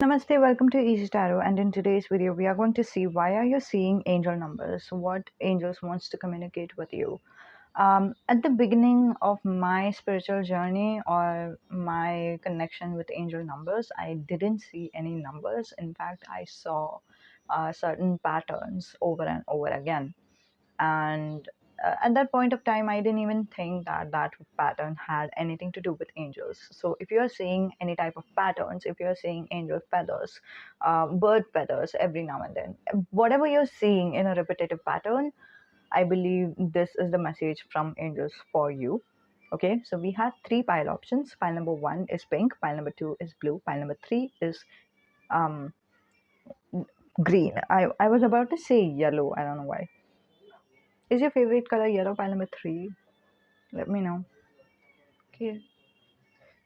Namaste, welcome to Easy Tarot, and in today's video we are going to see why are you seeing angel numbers, what angels wants to communicate with you. At the beginning of my spiritual journey or my connection with angel numbers, I didn't see any numbers. In fact, I saw certain patterns over and over again, and at that point of time I didn't even think that that pattern had anything to do with angels. So if you are seeing any type of patterns, if you are seeing angel feathers, bird feathers every now and then, whatever you're seeing in a repetitive pattern, I believe this is the message from angels for you. Okay, so we have three pile options. Pile number one is pink, pile number two is blue, pile number three is um green. I was about to say yellow, I don't know why. Is your favorite color yellow? Pile number three, let me know. Okay,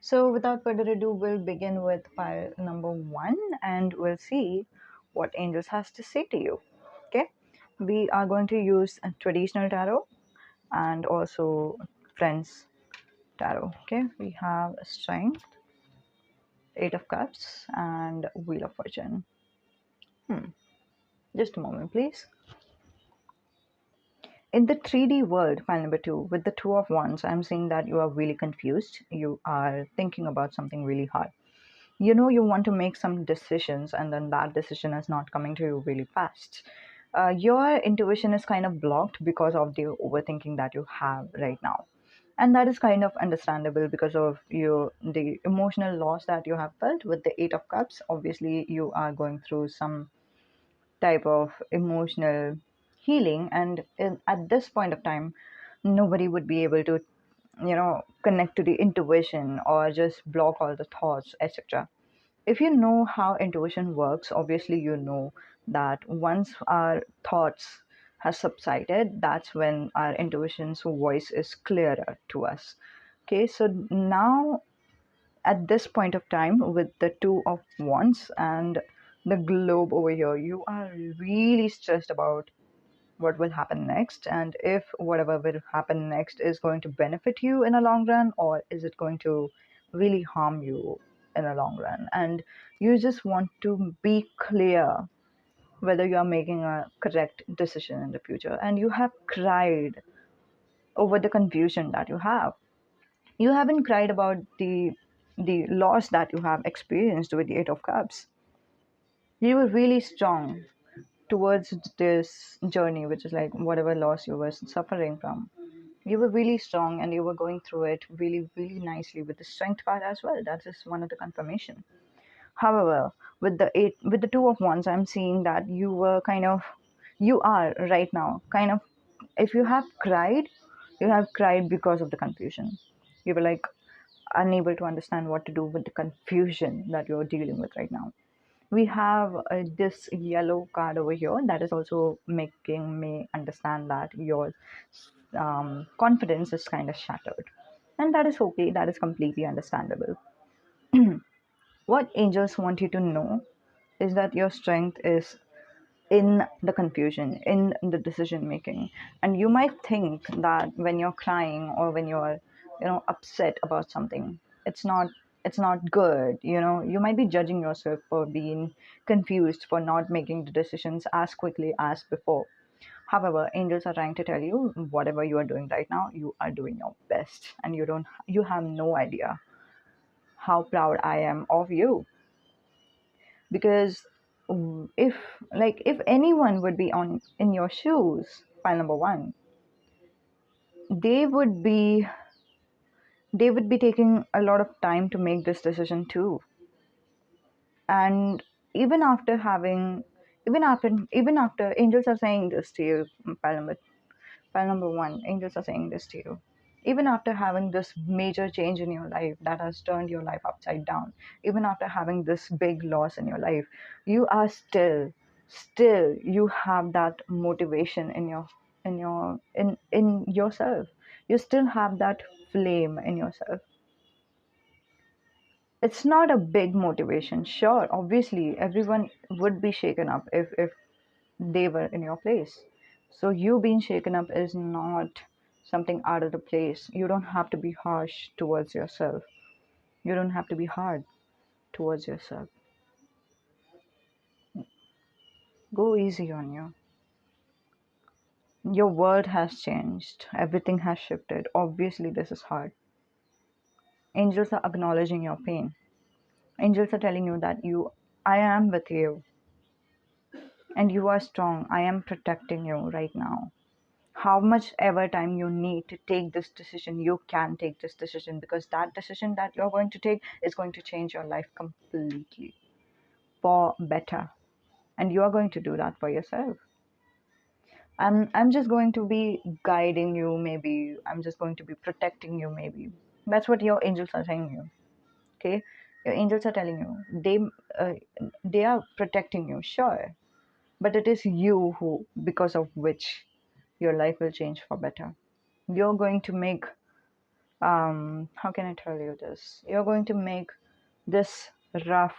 so without further ado, we'll begin with pile number one and we'll see what angels has to say to you. Okay, we are going to use a traditional tarot and also friends tarot. Okay, we have strength, eight of cups, and wheel of fortune. Just a moment please. In the 3D world, file number two, with the two of wands, I'm seeing that you are really confused. You are thinking about something really hard. You know, you want to make some decisions, and then that decision is not coming to you really fast. Your intuition is kind of blocked because of the overthinking that you have right now. And that is kind of understandable because of the emotional loss that you have felt with the eight of cups. Obviously, you are going through some type of emotional healing, and at this point of time nobody would be able to connect to the intuition or just block all the thoughts, etc. If you know how intuition works, obviously you know that once our thoughts has subsided, that's when our intuition's voice is clearer to us. Okay, so now at this point of time with the two of wands and the globe over here, you are really stressed about what will happen next, and if whatever will happen next is going to benefit you in a long run, or is it going to really harm you in a long run. And you just want to be clear whether you are making a correct decision in the future, and you have cried over the confusion that you have. You haven't cried about the loss that you have experienced with the eight of cups. You were really strong towards this journey, which is like whatever loss you were suffering from. You were really strong and you were going through it really, really nicely with the strength part as well. That is one of the confirmation. However, with the two of wands, I'm seeing that you are right now kind of, if you have cried, you have cried because of the confusion. You were like unable to understand what to do with the confusion that you're dealing with right now. We have this yellow card over here that is also making me understand that your confidence is kind of shattered, and that is okay, that is completely understandable. What angels want you to know is that your strength is in the confusion, in the decision making. And you might think that when you're crying or when you're, upset about something, it's not it's not good. You might be judging yourself for being confused, for not making the decisions as quickly as before. However, angels are trying to tell you whatever you are doing right now, you are doing your best, and you have no idea how proud I am of you. Because if if anyone would be on in your shoes, file number one, they would be they would be taking a lot of time to make this decision too. And even after having even after angels are saying this to you, file number one, angels are saying this to you, even after having this major change in your life that has turned your life upside down, even after having this big loss in your life, you are still you have that motivation in yourself. You still have that flame in yourself. It's not a big motivation. Sure, obviously everyone would be shaken up if they were in your place. So you being shaken up is not something out of the place. You don't have to be harsh towards yourself. You don't have to be hard towards yourself. Go easy on you. Your world has changed. Everything has shifted. Obviously, this is hard. Angels are acknowledging your pain. Angels are telling you that I am with you and you are strong. I am protecting you right now. How much ever time you need to take this decision, you can take this decision, because that decision that you're going to take is going to change your life completely for better. And you are going to do that for yourself. I'm just going to be guiding you, maybe. I'm just going to be protecting you, maybe. That's what your angels are saying you. Okay? Your angels are telling you. Uh, they are protecting you, sure. But it is you who, because of which your life will change for better. You're going to make, how can I tell you this? You're going to make this rough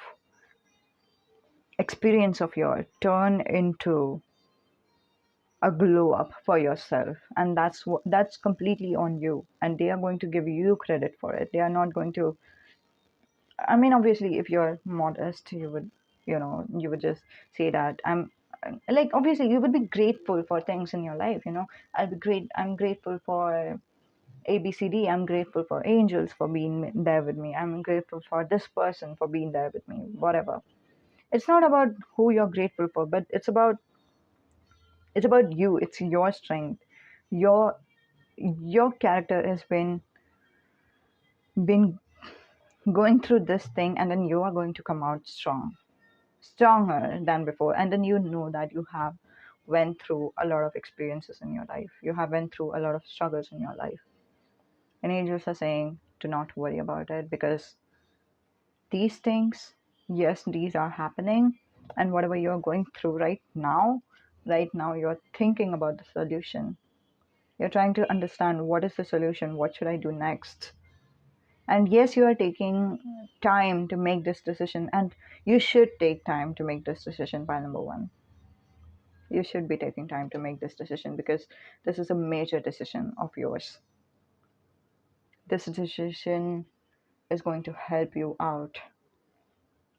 experience of yours turn into a glow up for yourself, and that's completely on you, and they are going to give you credit for it. They are not going to, I mean, obviously if you're modest, you would, you would just say that I'm, like, obviously you would be grateful for things in your life, I'm grateful for ABCD. I'm grateful for angels for being there with me. I'm grateful for this person for being there with me, whatever. It's not about who you're grateful for, but it's about you. It's your strength. Your character has been going through this thing, and then you are going to come out stronger than before. And then you know that you have went through a lot of experiences in your life. You have went through a lot of struggles in your life, and angels are saying to not worry about it, because these things, yes, these are happening, and whatever you're going through right now you're thinking about the solution. You're trying to understand what is the solution, what should I do next. And yes, you are taking time to make this decision, and you should take time to make this decision. By number one, you should be taking time to make this decision, because this is a major decision of yours. This decision is going to help you out.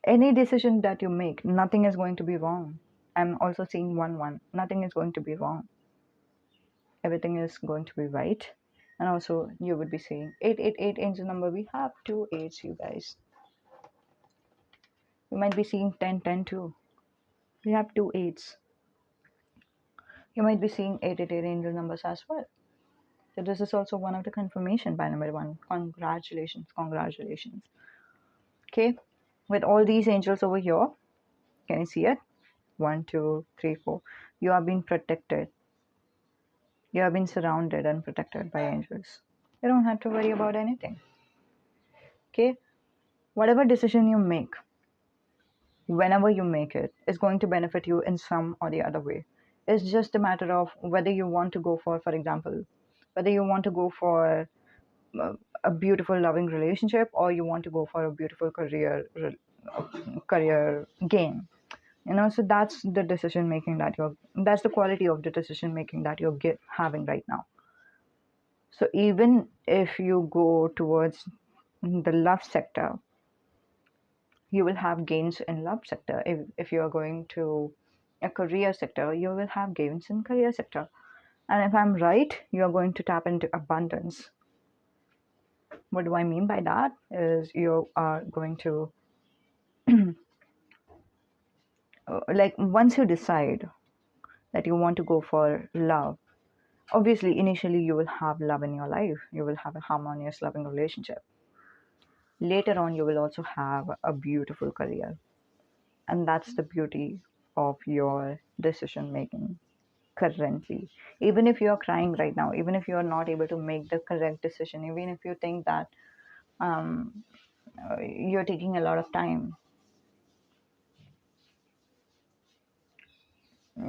Any decision that you make, nothing is going to be wrong. I'm also seeing 1 1. Nothing is going to be wrong. Everything is going to be right. And also, you would be saying 888 angel number. We have two eights, you guys. You might be seeing 10 10 too. We have two eights. You might be seeing 888 angel numbers as well. So, this is also one of the confirmation by number one. Congratulations, congratulations. Okay, with all these angels over here, can you see it? One, two, three, four. You are being protected. You have been surrounded and protected by angels. You don't have to worry about anything. Okay? Whatever decision you make, whenever you make it, is going to benefit you in some or the other way. It's just a matter of whether you want to go for example, whether you want to go for uh, a beautiful, loving relationship, or you want to go for a beautiful career gain. So that's the decision making that's the quality of the decision making that you're having right now. So even if you go towards the love sector, you will have gains in love sector. If you are going to a career sector, you will have gains in career sector. And if I'm right, you are going to tap into abundance. What do I mean by that? Is you are going to, like, once you decide that you want to go for love, obviously initially you will have love in your life. You will have a harmonious, loving relationship. Later on, you will also have a beautiful career. And that's the beauty of your decision making currently. Even if you're crying right now, even if you're not able to make the correct decision, even if you think that um, you're taking a lot of time,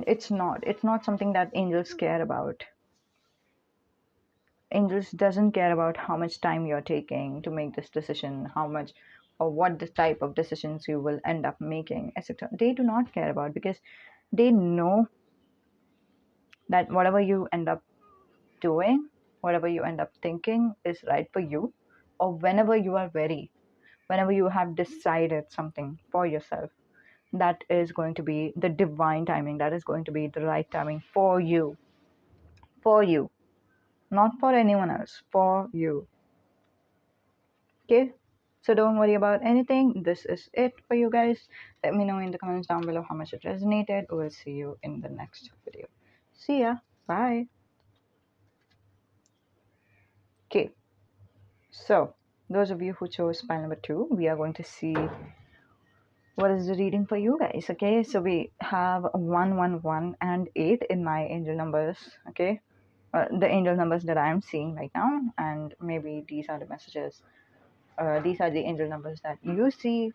it's not something that angels care about. Angels doesn't care about how much time you're taking to make this decision, how much or what the type of decisions you will end up making, etc. They do not care about, because they know that whatever you end up doing, whatever you end up thinking is right for you, or whenever you are ready, whenever you have decided something for yourself, that is going to be the divine timing, that is going to be the right timing for you, not for anyone else, for you. Okay, so don't worry about anything. This is it for you guys. Let me know in the comments down below how much it resonated. We'll see you in the next video. See ya. Bye. Okay, so those of you who chose pile number 2, we are going to see what is the reading for you guys. Okay, so we have 111 and 8 in my angel numbers. Okay, the angel numbers that I'm seeing right now, and maybe these are the messages. These are the angel numbers that you see.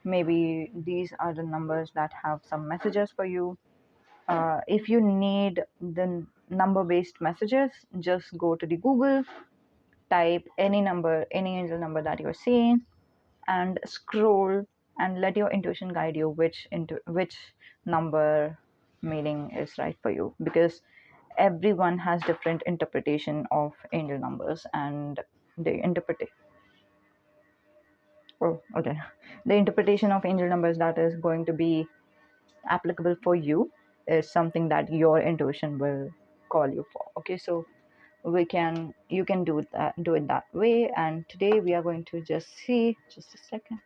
Maybe these are the numbers that have some messages for you. If you need the number based messages, just go to the Google, type any number, any angel number that you're seeing, and scroll and let your intuition guide you which number meaning is right for you, because everyone has different interpretation of angel numbers, and the interpret oh okay the interpretation of angel numbers that is going to be applicable for you is something that your intuition will call you for. Okay, so you can do it that way. And today we are going to just see, just a second.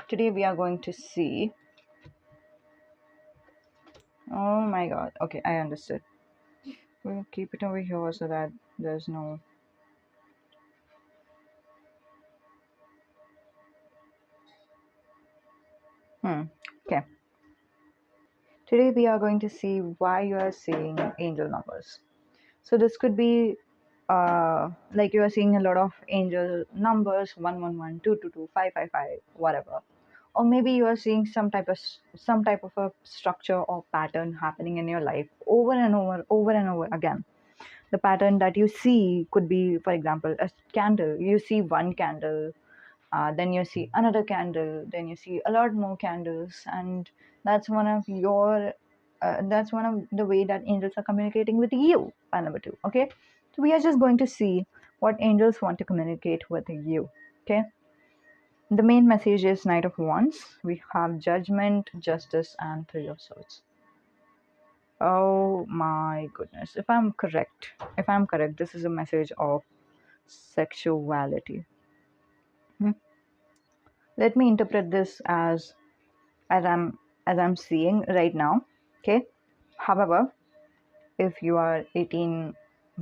Today we are going to see, oh my god, okay, I understood. We'll keep it over here so that there's no okay. Today we are going to see why you are seeing angel numbers. So this could be like you are seeing a lot of angel numbers, 111, 222, 555, whatever. Or maybe you are seeing some type of a structure or pattern happening in your life over and over and over again. The pattern that you see could be, for example, a candle. You see one candle, then you see another candle, then you see a lot more candles, and that's one of your that's one of the way that angels are communicating with you. Part number 2. Okay, so we are just going to see what angels want to communicate with you. Okay, the main message is Knight of Wands. We have Judgment, Justice, and Three of Swords. Oh my goodness, if I'm correct, this is a message of sexuality. Hmm. Let me interpret this as I'm seeing right now. Okay. However, if you are 18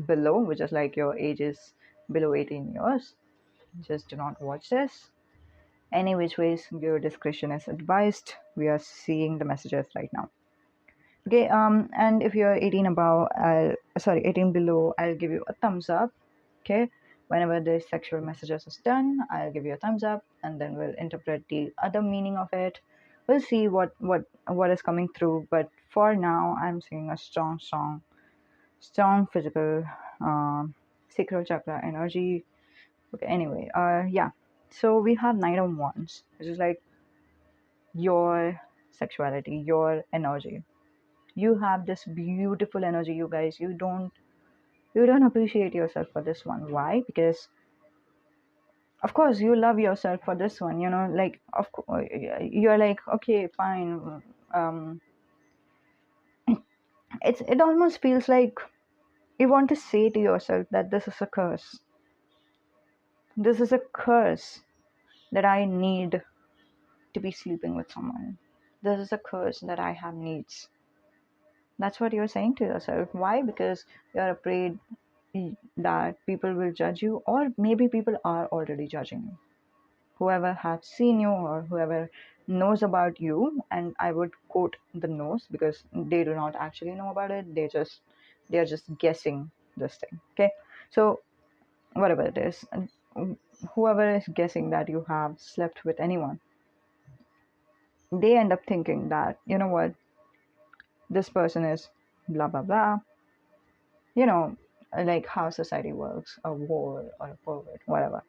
below, which is like your age is below 18 years, just do not watch this. Any which ways, your discretion is advised. We are seeing the messages right now. Okay, and if you're 18 above, 18 below, I'll give you a thumbs up. Okay, whenever the sexual messages is done, I'll give you a thumbs up, and then we'll interpret the other meaning of it. We'll see what is coming through. But for now, I'm seeing a strong physical, sacral chakra energy. Okay, anyway, yeah. So we have Knight of Wands, which is like your sexuality, your energy. You have this beautiful energy, you guys. You don't appreciate yourself for this one. Why? Because of course you love yourself for this one, like of course you're like, okay, fine. um it almost feels like you want to say to yourself that this is a curse. This is a curse that I need to be sleeping with someone. This is a curse that I have needs. That's what you're saying to yourself. Why? Because you're afraid that people will judge you, or maybe people are already judging you. Whoever has seen you or whoever knows about you, and I would quote the knows because they do not actually know about it. They are just guessing this thing. Okay, so whatever it is, whoever is guessing that you have slept with anyone, they end up thinking that, you know what, this person is blah blah blah, you know, like how society works, a war or a forward, whatever.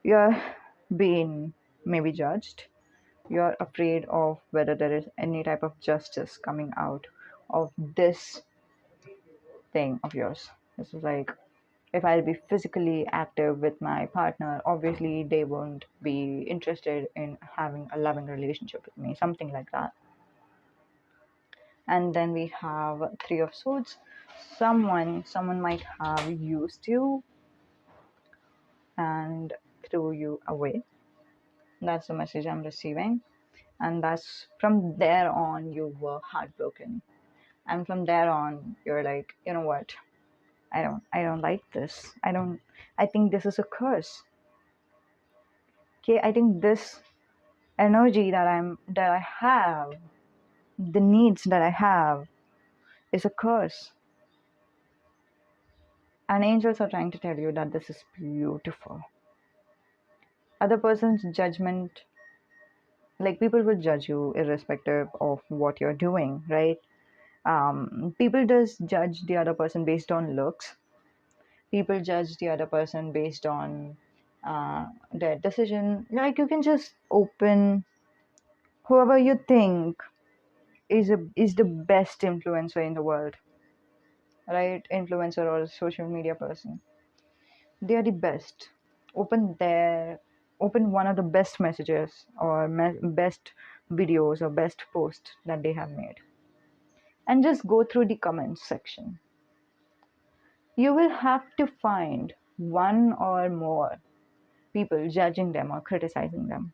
You're being maybe judged. You're afraid of whether there is any type of justice coming out of this thing of yours. This is like, If I'll be physically active with my partner, obviously they won't be interested in having a loving relationship with me, something like that. And then we have Three of Swords. Someone might have used you and threw you away. That's the message I'm receiving. And that's from there on you were heartbroken. And from there on you're like, you know what? I don't like this. I think this is a curse. Okay, I think this energy that I have, the needs that I have is a curse. And angels are trying to tell you that this is beautiful. Other person's judgment, like people will judge you irrespective of what you're doing, right? People just judge the other person based on looks. People judge the other person based on their decision. Like you can just open whoever you think is the best influencer in the world, right? Influencer or a social media person, they are the best. Open their open one of the best messages or best videos or best posts that they have made, and just go through the comments section. You will have to find one or more people judging them or criticizing them.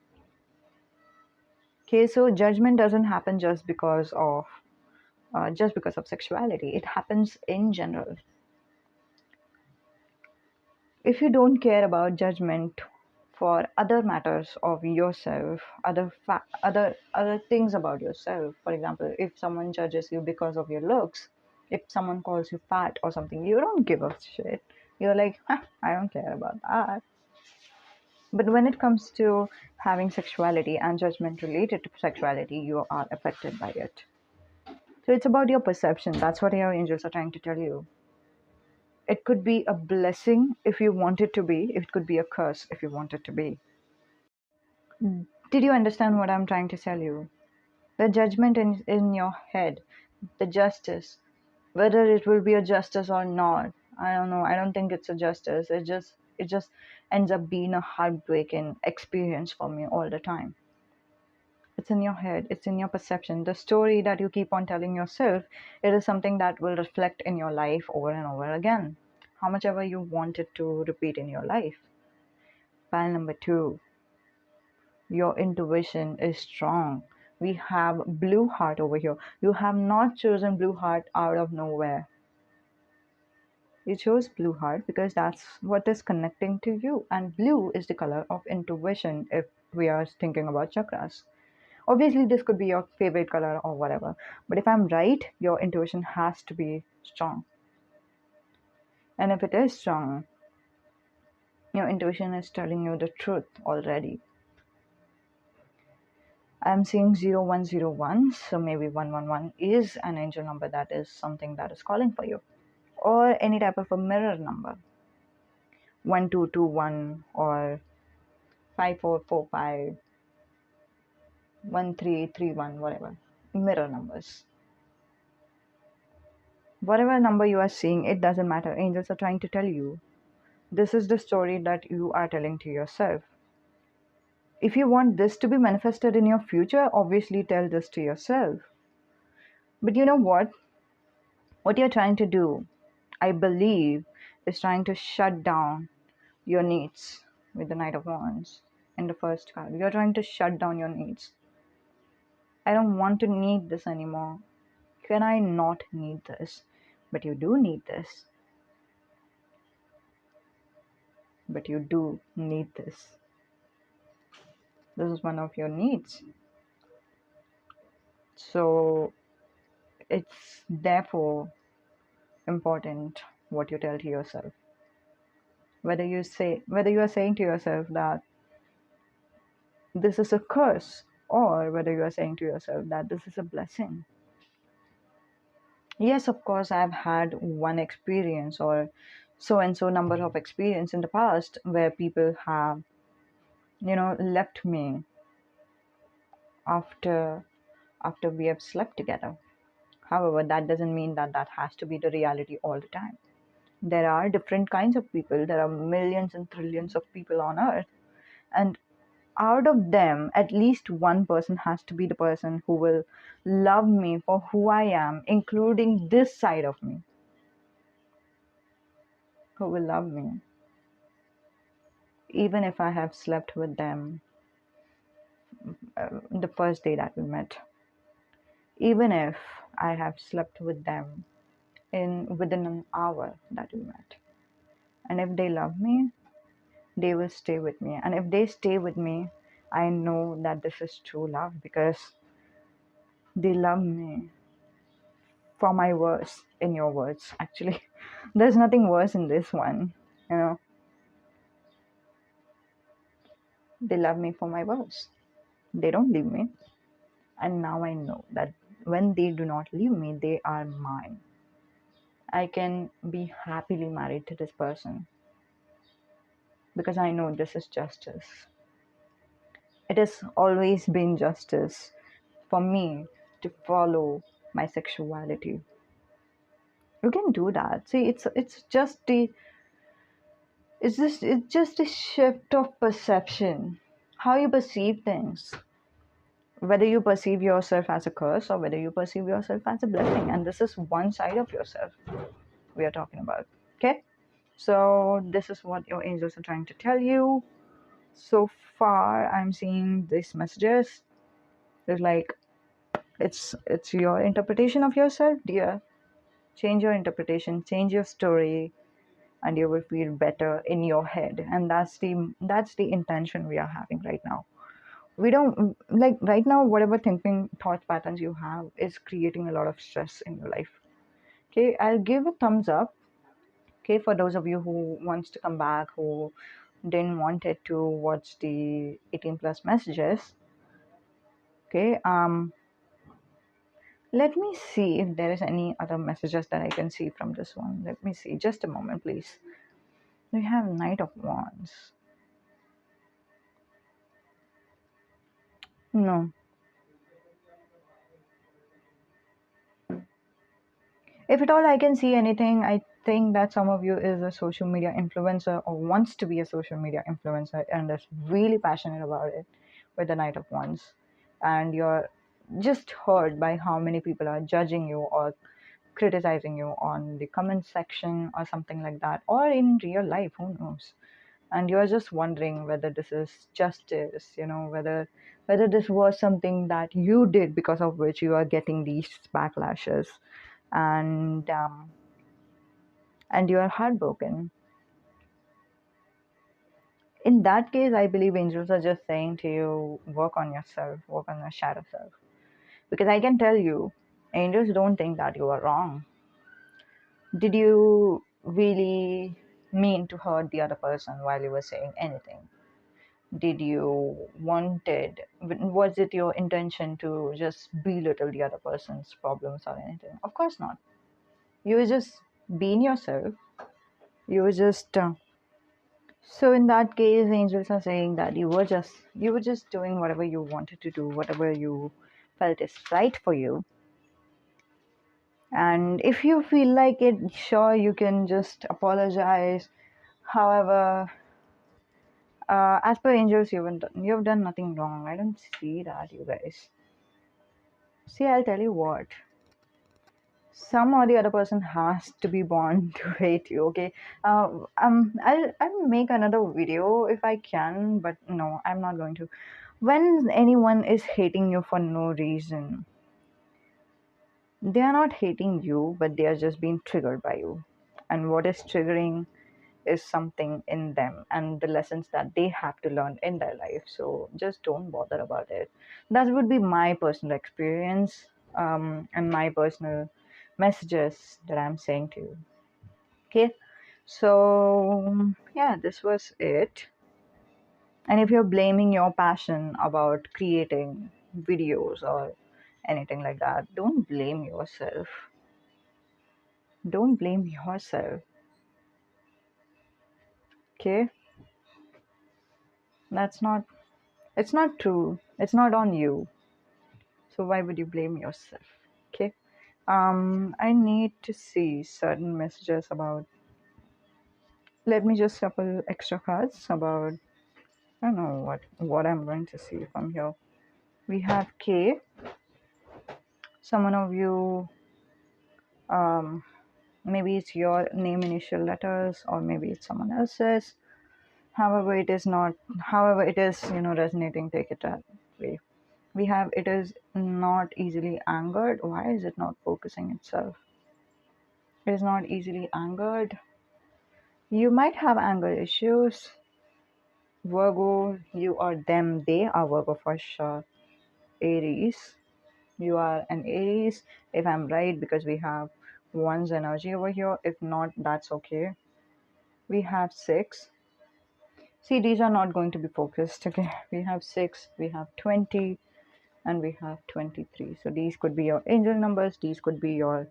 Okay, so judgment doesn't happen just because of sexuality. It happens in general. If you don't care about judgment for other matters of yourself, other things about yourself, for example, if someone judges you because of your looks, if someone calls you fat or something, you don't give a shit. You're like, huh, I don't care about that. But when it comes to having sexuality and judgment related to sexuality, you are affected by it. So it's about your perception. That's what your angels are trying to tell you. It could be a blessing if you want it to be, it could be a curse if you want it to be. Did you understand what I'm trying to tell you? The judgment in your head, the justice, whether it will be a justice or not, I don't know. I don't think it's a justice. It just ends up being a heartbreaking experience for me all the time. It's in your head, it's in your perception. The story that you keep on telling yourself, it is something that will reflect in your life over and over again. How much ever you want it to repeat in your life. Pile number two, your intuition is strong. We have blue heart over here. You have not chosen blue heart out of nowhere. You chose blue heart because that's what is connecting to you. And blue is the color of intuition if we are thinking about chakras. Obviously, this could be your favorite color or whatever. But if I'm right, your intuition has to be strong. And if it is strong, your intuition is telling you the truth already. I'm seeing 0101, so maybe 111 is an angel number that is something that is calling for you. Or any type of a mirror number. 1221 or 5445, 1331, whatever. Mirror numbers. Whatever number you are seeing, it doesn't matter. Angels are trying to tell you this is the story that you are telling to yourself. If you want this to be manifested in your future, obviously tell this to yourself. But you know what? What you're trying to do, I believe, is trying to shut down your needs with the Knight of Wands in the first card. You're trying to shut down your needs. I don't want to need this anymore. Can I not need this? But you do need this. But you do need this. This is one of your needs. So it's therefore important what you tell to yourself. Whether you are saying to yourself that this is a curse, or whether you are saying to yourself that this is a blessing. Yes, of course, I've had one experience or so and so number of experience in the past where people have, left me after we have slept together. However, that doesn't mean that that has to be the reality all the time. There are different kinds of people. There are millions and trillions of people on earth. And out of them, at least one person has to be the person who will love me for who I am, including this side of me, who will love me, even if I have slept with them the first day that we met, even if I have slept with them in within an hour that we met. And if they love me, they will stay with me. And if they stay with me, I know that this is true love because they love me for my words, in your words, actually. There's nothing worse in this one, you know. They love me for my words. They don't leave me. And now I know that when they do not leave me, they are mine. I can be happily married to this person because I know this is justice. It has always been justice for me to follow my sexuality. You can do that. See, it's just a shift of perception. How you perceive things. Whether you perceive yourself as a curse or whether you perceive yourself as a blessing. And this is one side of yourself we are talking about. Okay? So this is what your angels are trying to tell you. So far I'm seeing these messages. It's like it's your interpretation of yourself, dear. Change your interpretation, change your story, and you will feel better in your head. And that's the intention we are having right now. We don't like right now, whatever thinking thought patterns you have is creating a lot of stress in your life. Okay, I'll give a thumbs up. Okay, for those of you who wants to come back, who didn't wanted to watch the 18 plus messages. Okay, let me see if there is any other messages that I can see from this one. Let me see, just a moment please. We have Knight of Wands. No. If at all I can see anything, I think that some of you is a social media influencer or wants to be a social media influencer and is really passionate about it with the Knight of Wands. And you're just hurt by how many people are judging you or criticizing you on the comment section or something like that, or in real life, who knows. And you're just wondering whether this is justice, whether this was something that you did because of which you are getting these backlashes, and and you are heartbroken. In that case, I believe angels are just saying to you, work on yourself, work on your shadow self. Because I can tell you, angels don't think that you are wrong. Did you really mean to hurt the other person while you were saying anything? Did you wanted, was it your intention to just belittle the other person's problems or anything? Of course not. You were just being yourself. You were just so in that case, angels are saying that you were just doing whatever you wanted to do, whatever you felt is right for you. And if you feel like it, sure, you can just apologize. However, as per angels, you've done nothing wrong. I don't see that, you guys. See, I'll tell you what. Some or the other person has to be born to hate you. Okay. I'll make another video if I can, but no, I'm not going to. When anyone is hating you for no reason, they are not hating you, but they are just being triggered by you. And what is triggering is something in them and the lessons that they have to learn in their life. So just don't bother about it. That would be my personal experience, and my personal messages that I'm saying to you. Okay. So yeah, this was it. And if you're blaming your passion about creating videos or anything like that, don't blame yourself. Don't blame yourself. Okay. That's not, it's not true. It's not on you. So why would you blame yourself? Okay. I need to see certain messages about Let me just shuffle extra cards about, I don't know what I'm going to see from here. We have K. Someone of you, um, maybe it's your name initial letters, or maybe it's someone else's. However, it is not. However, it is, resonating. Take it that way. We have, it is not easily angered. Why is it not focusing itself? It is not easily angered. You might have anger issues. Virgo, you are them. They are Virgo for sure. Aries, you are an Aries, if I'm right, because we have one's energy over here. If not, that's okay. We have 6. See, these are not going to be focused. Okay, we have 6, we have 20, and we have 23. So these could be your angel numbers. These could be your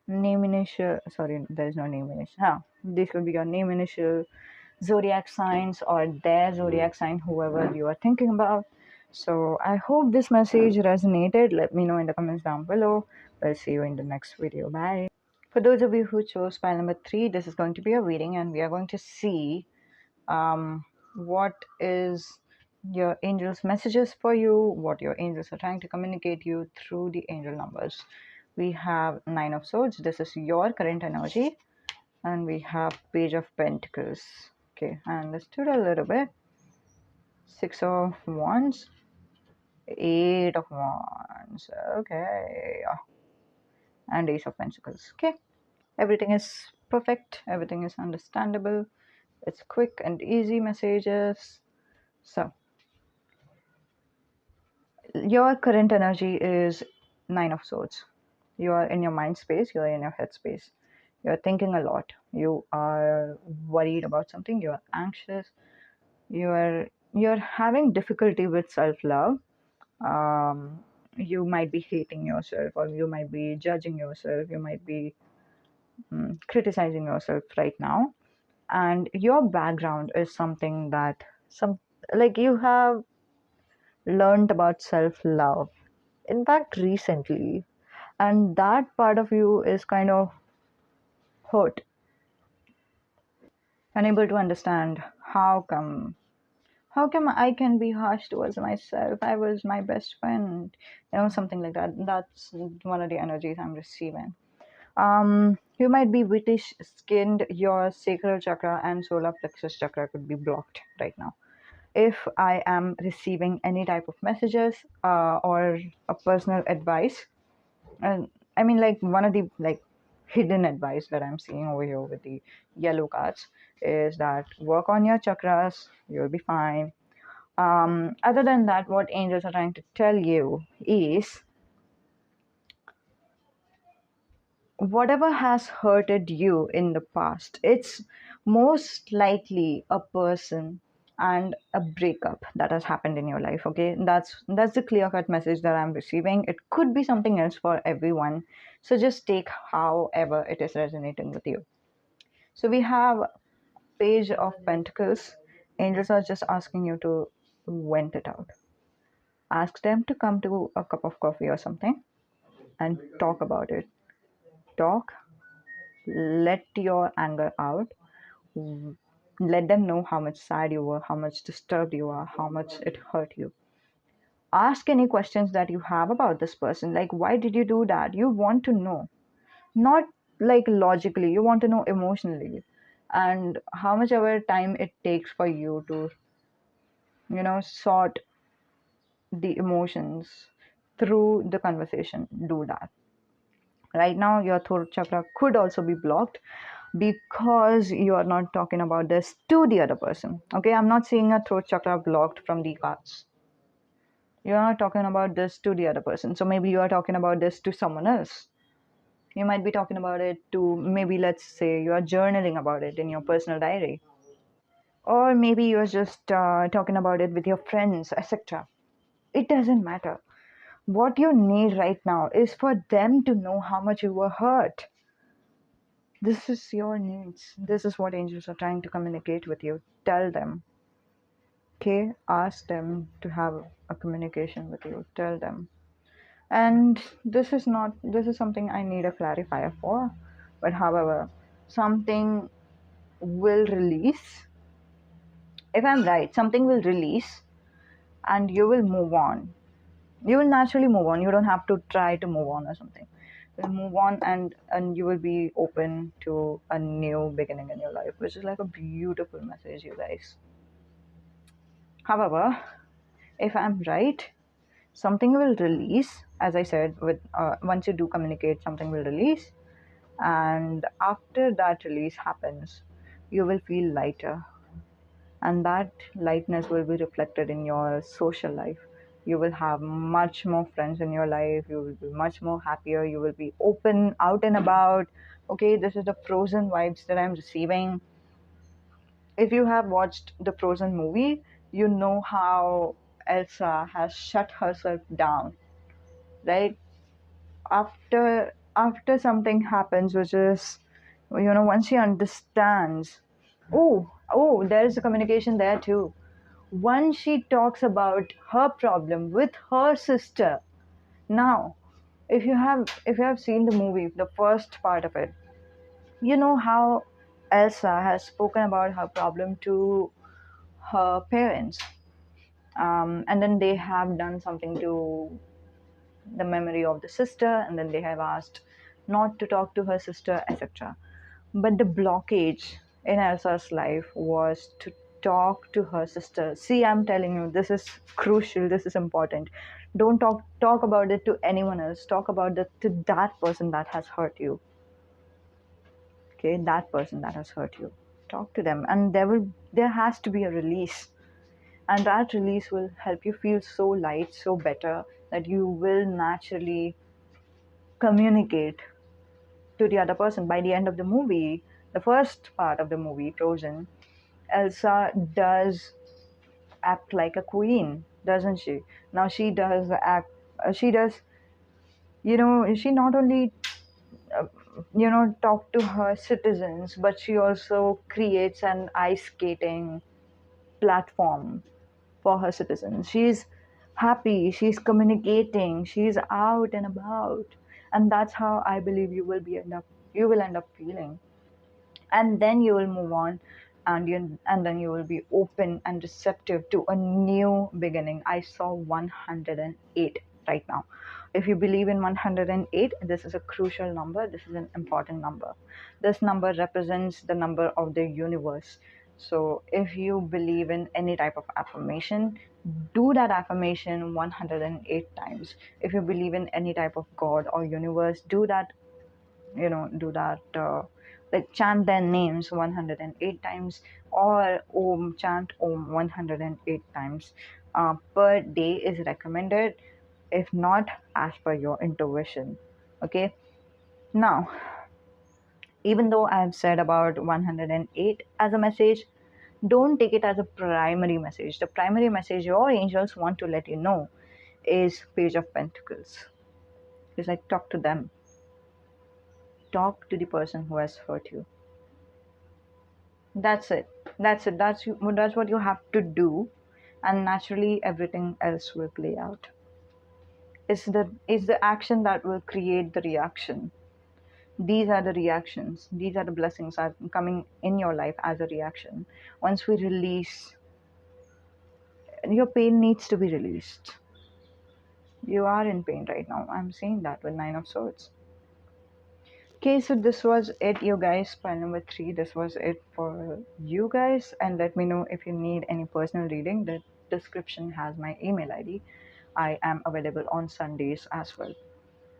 name initial. Sorry, there's no name initial. These could be your name initial, zodiac signs, or their zodiac sign, whoever you are thinking about. So I hope this message resonated. Let me know in the comments down below. We'll see you in the next video. Bye. For those of you who chose pile number 3, this is going to be a reading, and we are going to see what is your angels messages for you, what your angels are trying to communicate you through the angel numbers. We have 9 of swords. This is your current energy. And we have page of pentacles. Okay, I understood a little bit. 6 of wands, 8 of wands. Okay, and ace of pentacles. Okay, everything is perfect, everything is understandable. It's quick and easy messages. So your current energy is 9 of swords. You are in your mind space, you are in your head space. You are thinking a lot. You are worried about something, you are anxious, you're having difficulty with self-love. um, you might be hating yourself, or you might be judging yourself, you might be criticizing yourself right now. And your background is something that some like you have learned about self-love, in fact recently, and that part of you is kind of hurt, unable to understand how come I can be harsh towards myself? I was my best friend, something like that. That's one of the energies I'm receiving. You might be British skinned. Your sacral chakra and solar plexus chakra could be blocked right now. If I am receiving any type of messages or a personal advice, and I mean, like, one of the hidden advice that I'm seeing over here with the yellow cards is that work on your chakras, you'll be fine. Other than that, what angels are trying to tell you is whatever has hurted you in the past, it's most likely a person and a breakup that has happened in your life. Okay, that's the clear cut message that I'm receiving. It could be something else for everyone, so just take however it is resonating with you. So we have page of pentacles. Angels are just asking you to vent it out. Ask them to come to a cup of coffee or something and talk about it. Talk, let your anger out. Let them know how much sad you were, how much disturbed you are, how much it hurt you. Ask any questions that you have about this person, like why did you do that? You want to know, not like logically, you want to know emotionally. And how much ever time it takes for you to, sort the emotions through the conversation, do that. Right now your throat chakra could also be blocked because you are not talking about this to the other person. Okay, I'm not seeing a throat chakra blocked from the cards. You're not talking about this to the other person, so maybe you are talking about this to someone else. You might be talking about it to, maybe let's say you are journaling about it in your personal diary, or maybe you're just talking about it with your friends, etc. It doesn't matter. What you need right now is for them to know how much you were hurt. This is your needs. This is what angels are trying to communicate with you. Tell them. Okay? Ask them to have a communication with you. Tell them. And this is something I need a clarifier for. But however, something will release. If I'm right, something will release and you will move on. You will naturally move on. You don't have to try to move on or something. You'll move on, and you will be open to a new beginning in your life, which is like a beautiful message, you guys. However, if I'm right, something will release. As I said, with once you do communicate, something will release, and after that release happens, you will feel lighter, and that lightness will be reflected in your social life. You will have much more friends in your life, you will be much more happier, you will be open out and about. Okay, this is the Frozen vibes that I'm receiving. If you have watched the Frozen movie, you know how Elsa has shut herself down, right? After something happens, which is, once she understands. Oh, there is a communication there too. Once she talks about her problem with her sister. Now, if you have seen the movie, the first part of it, you know how Elsa has spoken about her problem to her parents, and then they have done something to the memory of the sister, and then they have asked not to talk to her sister, etc. But the blockage in Elsa's life was to talk to her sister. See, I'm telling you, this is crucial, this is important. Don't talk about it to anyone else. Talk about it to that person that has hurt you. Okay, that person that has hurt you. Talk to them, and there has to be a release. And that release will help you feel so light, so better, that you will naturally communicate to the other person. By the end of the movie, the first part of the movie, Frozen, Elsa does act like a queen, doesn't she? Now she does, she not only, uh, talk to her citizens, but she also creates an ice skating platform for her citizens. She's happy, she's communicating, she's out and about. And that's how I believe you will end up feeling. And then you will move on, and then you will be open and receptive to a new beginning. I saw 108 right now. If you believe in 108, this is a crucial number, this is an important number. This number represents the number of the universe. So if you believe in any type of affirmation, do that affirmation 108 times. If you believe in any type of god or universe, do that, like chant their names 108 times, or chant om 108 times per day is recommended, if not, as per your intuition. Okay, now, even though I have said about 108 as a message, don't take it as a primary message. The primary message your angels want to let you know is Page of Pentacles. It's like, talk to them, talk to the person who has hurt you. That's it. That's what you have to do, and naturally everything else will play out. It's the action that will create the reaction. These are the reactions. These are the blessings are coming in your life as a reaction. Once we release, your pain needs to be released. You are in pain right now. I'm saying that with Nine of Swords. Okay, so this was it, you guys. Pile number 3. This was it for you guys. And let me know if you need any personal reading. The description has my email ID. I am available on Sundays as well.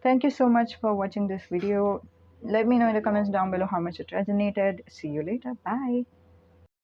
Thank you so much for watching this video. Let me know in the comments down below how much it resonated. See you later. Bye.